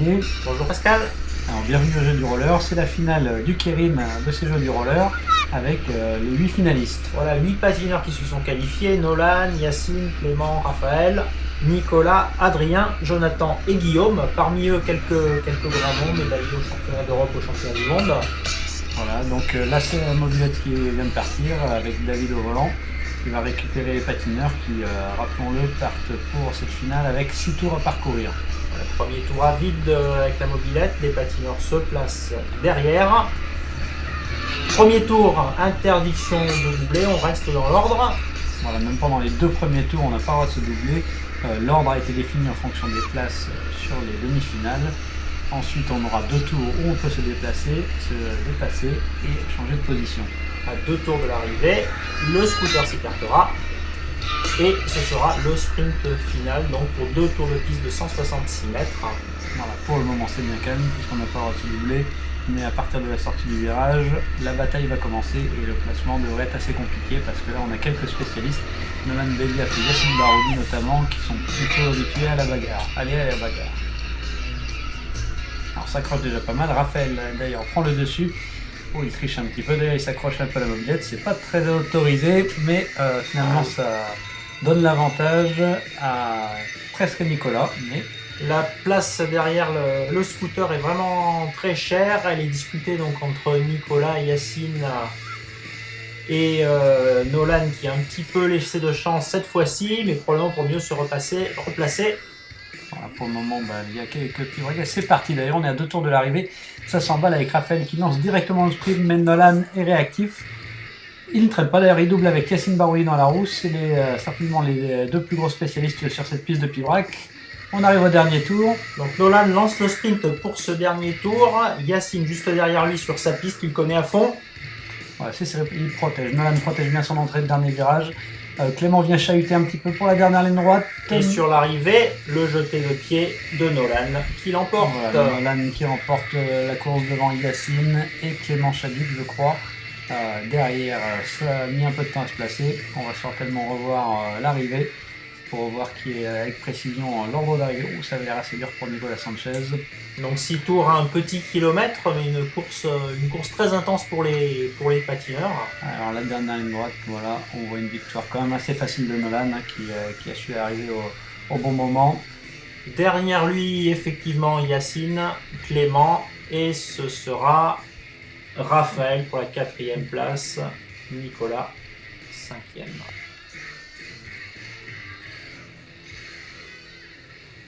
Olivier. Bonjour Pascal. Alors, bienvenue au jeu du roller, c'est la finale du Kérim de ces jeux du roller avec les 8 finalistes. Voilà, 8 patineurs qui se sont qualifiés, Nolan, Yacine, Clément, Raphaël, Nicolas, Adrien, Jonathan et Guillaume. Parmi eux, quelques grands noms médaillés au championnat d'Europe, au championnat du monde. Voilà, donc là c'est la mobilette qui vient de partir avec David au volant qui va récupérer les patineurs qui, rappelons-le, partent pour cette finale avec 6 tours à parcourir. Voilà, premier tour à vide avec la mobilette, les patineurs se placent derrière. Premier tour, interdiction de doubler, on reste dans l'ordre. Voilà, même pendant les 2 premiers tours, on n'a pas le droit de se doubler. L'ordre a été défini en fonction des places sur les demi-finales. Ensuite, on aura 2 tours où on peut se déplacer, se dépasser et changer de position. À 2 tours de l'arrivée, le scooter s'écartera et ce sera le sprint final, donc pour 2 tours de piste de 166 mètres. Voilà, pour le moment c'est bien calme puisqu'on n'a pas le droit de se doubler, mais à partir de la sortie du virage, la bataille va commencer et le classement devrait être assez compliqué parce que là on a quelques spécialistes, Nolan Belliaf et Yacine Baroudi notamment, qui sont plutôt habitués à la bagarre. Allez à la bagarre. Alors ça accroche déjà pas mal, Raphaël d'ailleurs prend le dessus. Oh, il triche un petit peu, d'ailleurs il s'accroche un peu à la mobilette, c'est pas très autorisé, mais finalement ça donne l'avantage à presque Nicolas. Mais la place derrière le scooter est vraiment très chère, elle est disputée donc entre Nicolas, Yacine et Nolan qui a un petit peu laissé de chance cette fois-ci, mais probablement pour mieux se replacer. Voilà, pour le moment, il y a quelques petits regards. C'est parti d'ailleurs, on est à 2 tours de l'arrivée. Ça s'emballe avec Raphaël qui lance directement le sprint, mais Nolan est réactif. Il ne traite pas d'ailleurs, il double avec Yacine Baroudi dans la roue. C'est certainement les 2 plus gros spécialistes sur cette piste de Pibrac. On arrive au dernier tour. Donc Nolan lance le sprint pour ce dernier tour. Yacine juste derrière lui sur sa piste qu'il connaît à fond. Voilà, il protège. Nolan protège bien son entrée de dernier virage. Clément vient chahuter un petit peu pour la dernière ligne droite. Et sur l'arrivée, le jeté de pied de Nolan qui l'emporte. Voilà, Nolan qui remporte la course devant Yacine et Clément chahute, je crois. Derrière, ça a mis un peu de temps à se placer. On va certainement revoir l'arrivée pour voir qui est avec précision l'ordre d'arrivée. Ça avait l'air assez dur pour Nicolas Sanchez. Donc 6 tours à un petit kilomètre, mais une course très intense pour les patineurs. Alors la dernière ligne droite, voilà, on voit une victoire quand même assez facile de Nolan qui a su arriver au bon moment. Derrière lui, effectivement, Yacine, Clément, et ce sera Raphaël pour la 4e place, Nicolas 5e.